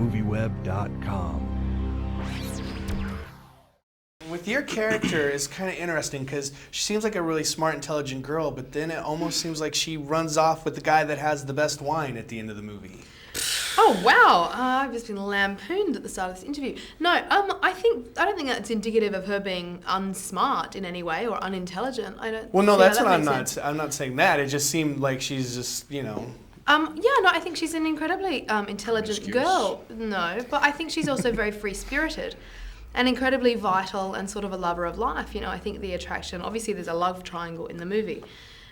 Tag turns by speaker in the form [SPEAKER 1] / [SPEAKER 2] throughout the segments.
[SPEAKER 1] MovieWeb.com.
[SPEAKER 2] With your character, it's kind of interesting because she seems like a really smart, intelligent girl, but then it almost seems like she runs off with the guy that has the best wine at the end of the movie.
[SPEAKER 3] Oh wow! I've just been lampooned at the start of this interview. No, I don't think that's indicative of her being unsmart in any way or unintelligent. I don't.
[SPEAKER 2] Well, no,
[SPEAKER 3] see
[SPEAKER 2] that's
[SPEAKER 3] how
[SPEAKER 2] what
[SPEAKER 3] that makes sense.
[SPEAKER 2] I'm not saying that. It just seemed like she's just,
[SPEAKER 3] Yeah, no, I think she's an incredibly intelligent girl. No, but I think she's also very free-spirited and incredibly vital and sort of a lover of life. I think the attraction, obviously there's a love triangle in the movie.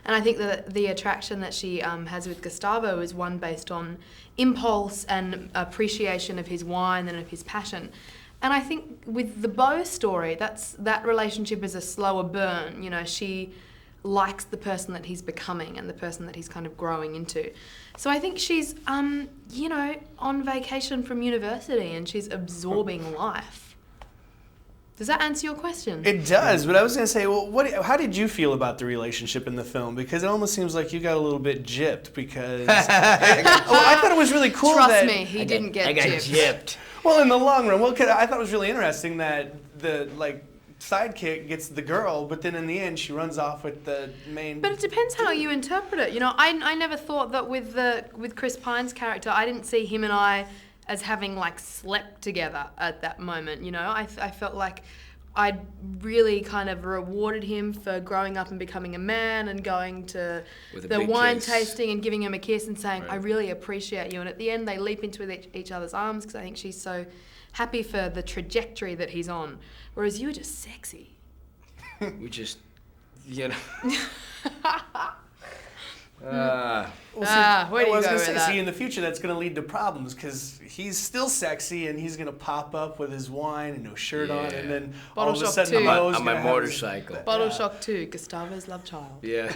[SPEAKER 3] And I think that the attraction that she has with Gustavo is one based on impulse and appreciation of his wine and of his passion. And I think with the Beau story, that relationship is a slower burn. She likes the person that he's becoming and the person that he's kind of growing into. So I think she's, on vacation from university and she's absorbing life. Does that answer your question?
[SPEAKER 2] It does, but I was going to say, well, how did you feel about the relationship in the film? Because it almost seems like you got a little bit gypped because... I thought it was really cool
[SPEAKER 3] Trust me, he didn't get gypped.
[SPEAKER 4] I got gypped.
[SPEAKER 2] Well, in the long run, I thought it was really interesting that the, sidekick gets the girl, but then in the end she runs off with the main...
[SPEAKER 3] But it depends how you interpret it. I never thought that with Chris Pine's character, I didn't see him and I as having slept together at that moment. I felt like I'd really kind of rewarded him for growing up and becoming a man and going to the wine
[SPEAKER 4] kiss.
[SPEAKER 3] tasting and giving him a kiss and saying,
[SPEAKER 4] Right.
[SPEAKER 3] I really appreciate you. And at the end they leap into each other's arms because I think she's so happy for the trajectory that he's on. Whereas you were just sexy.
[SPEAKER 4] We just,
[SPEAKER 3] Where do you go with that?
[SPEAKER 2] See, in the future that's going to lead to problems because he's still sexy and he's going to pop up with his wine and no shirt on, and then
[SPEAKER 3] Bottle
[SPEAKER 2] all of a
[SPEAKER 3] shock
[SPEAKER 2] sudden
[SPEAKER 3] too.
[SPEAKER 2] Beau's
[SPEAKER 4] on my
[SPEAKER 2] gonna have
[SPEAKER 4] motorcycle.
[SPEAKER 3] Bottle shock 2, Gustavo's love child.
[SPEAKER 4] Yeah.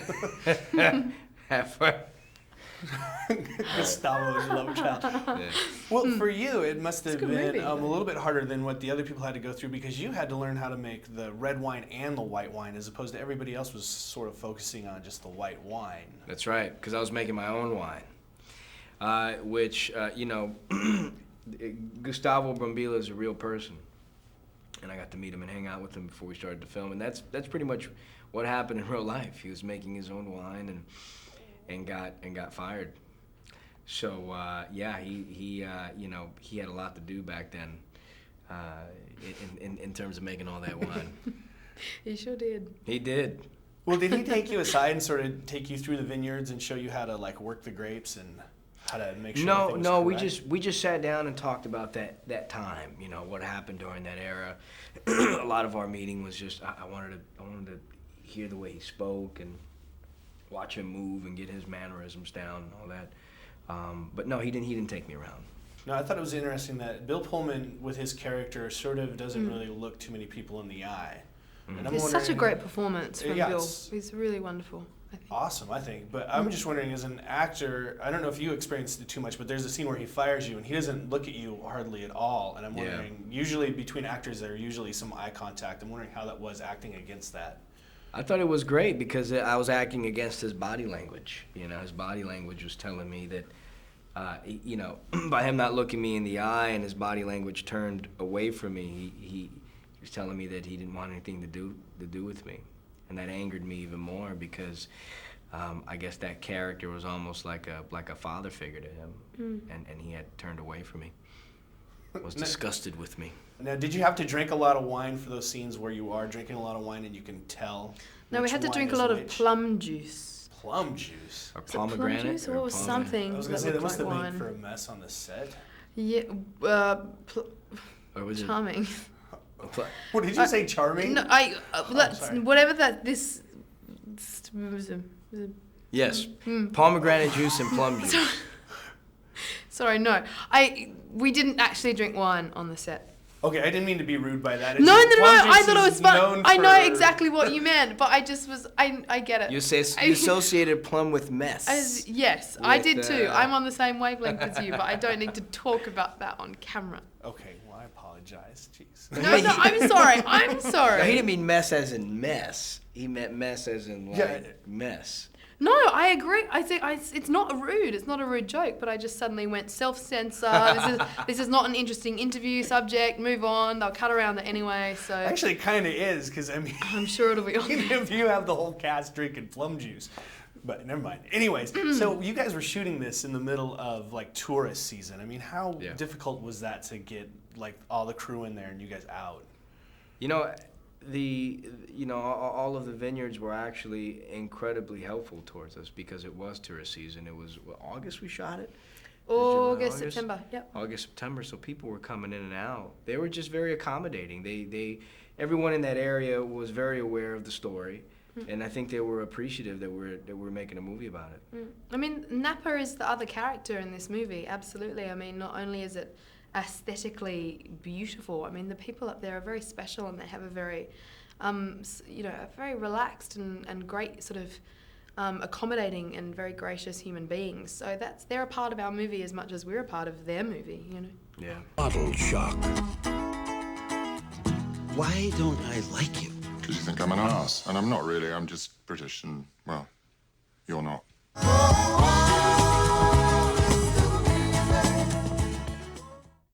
[SPEAKER 2] Gustavo's love child.
[SPEAKER 4] Yeah.
[SPEAKER 2] Well, for you, it must have
[SPEAKER 3] a good
[SPEAKER 2] been
[SPEAKER 3] movie,
[SPEAKER 2] a little bit harder than what the other people had to go through because you had to learn how to make the red wine and the white wine as opposed to everybody else was sort of focusing on just the white wine.
[SPEAKER 4] That's right, because I was making my own wine, which, Gustavo Brambilla is a real person. And I got to meet him and hang out with him before we started the film. And that's pretty much what happened in real life. He was making his own wine and got fired. So he had a lot to do back then in terms of making all that wine.
[SPEAKER 3] He sure did.
[SPEAKER 4] He did.
[SPEAKER 2] Well, did he take you aside and sort of take you through the vineyards and show you how to work the grapes and how to make sure?
[SPEAKER 4] No, we just sat down and talked about that time. What happened during that era. A lot of our meeting was just I wanted to hear the way he spoke and watch him move and get his mannerisms down and all that. But no, he didn't take me around.
[SPEAKER 2] No, I thought it was interesting that Bill Pullman, with his character, sort of doesn't really look too many people in the eye. And I'm
[SPEAKER 3] It's such a
[SPEAKER 2] wondering-
[SPEAKER 3] great performance from
[SPEAKER 2] Yeah,
[SPEAKER 3] Bill.
[SPEAKER 2] it's-
[SPEAKER 3] He's really wonderful, I think.
[SPEAKER 2] Awesome, I think. But I'm just wondering, as an actor, I don't know if you experienced it too much, but there's a scene where he fires you and he doesn't look at you hardly at all. And I'm wondering, usually between actors, there's usually some eye contact. I'm wondering how that was acting against that.
[SPEAKER 4] I thought it was great because I was acting against his body language. His body language was telling me that, by him not looking me in the eye and his body language turned away from me, he was telling me that he didn't want anything to do with me. And that angered me even more because I guess that character was almost like a father figure to him, and he had turned away from me. Was disgusted with me.
[SPEAKER 2] Now, did you have to drink a lot of wine for those scenes where you are drinking a lot of wine and you can tell?
[SPEAKER 3] No, we
[SPEAKER 2] which
[SPEAKER 3] had to
[SPEAKER 2] wine
[SPEAKER 3] drink a
[SPEAKER 2] is
[SPEAKER 3] lot of
[SPEAKER 2] which?
[SPEAKER 3] plum juice.
[SPEAKER 2] Plum juice.
[SPEAKER 4] Or
[SPEAKER 3] Was it plum
[SPEAKER 4] pomegranate.
[SPEAKER 3] juice or was something
[SPEAKER 2] I was gonna say
[SPEAKER 3] that
[SPEAKER 2] that must
[SPEAKER 3] looked
[SPEAKER 2] have
[SPEAKER 3] like
[SPEAKER 2] made for
[SPEAKER 3] wine?
[SPEAKER 2] a mess on the set.
[SPEAKER 3] Yeah,
[SPEAKER 4] Or was it?
[SPEAKER 3] charming.
[SPEAKER 2] What did you say? Charming?
[SPEAKER 3] No,
[SPEAKER 2] sorry.
[SPEAKER 3] whatever that this.
[SPEAKER 4] Yes. Pomegranate juice and plum juice.
[SPEAKER 3] Sorry, no. We didn't actually drink wine on the set.
[SPEAKER 2] Okay, I didn't mean to be rude by that.
[SPEAKER 3] No,
[SPEAKER 2] It's just plum
[SPEAKER 3] I
[SPEAKER 2] juice
[SPEAKER 3] thought it
[SPEAKER 2] is
[SPEAKER 3] was fun.
[SPEAKER 2] known
[SPEAKER 3] I know
[SPEAKER 2] for-
[SPEAKER 3] exactly what you meant, but I just was, I get it.
[SPEAKER 4] You associated plum with mess.
[SPEAKER 3] Yes, I
[SPEAKER 4] With,
[SPEAKER 3] did too. I'm on the same wavelength as you, but I don't need to talk about that on camera.
[SPEAKER 2] Okay, well, I apologize. Jeez.
[SPEAKER 3] No, I'm sorry. I'm sorry.
[SPEAKER 4] No, he didn't mean mess as in mess. He meant mess as in
[SPEAKER 2] Yeah.
[SPEAKER 4] mess.
[SPEAKER 3] No, I agree. I think it's not rude. It's not a rude joke, but I just suddenly went self-censor. This is not an interesting interview subject. Move on. They'll cut around it anyway. So
[SPEAKER 2] actually, it kind of is, because I mean,
[SPEAKER 3] I'm sure it'll be.
[SPEAKER 2] If you have the whole cast drinking plum juice. But never mind. Anyways, so you guys were shooting this in the middle of like tourist season. I mean, how difficult was that to get like all the crew in there and you guys out?
[SPEAKER 4] You know, all of the vineyards were actually incredibly helpful towards us because it was tourist season. It was August we shot it.
[SPEAKER 3] August, September. Yep.
[SPEAKER 4] August, September. So people were coming in and out. They were just very accommodating. Everyone in that area was very aware of the story. And I think they were appreciative that we're making a movie about it.
[SPEAKER 3] I mean, Napa is the other character in this movie, absolutely. I mean, not only is it aesthetically beautiful, I mean, the people up there are very special and they have a very, you know, a very relaxed and great sort of accommodating and very gracious human beings. So they're a part of our movie as much as we're a part of their movie, you know.
[SPEAKER 4] Yeah.
[SPEAKER 1] Bottle shock. Why don't I like you?
[SPEAKER 5] Because you think I'm an ass, and I'm not really. I'm just British, and, well, you're not.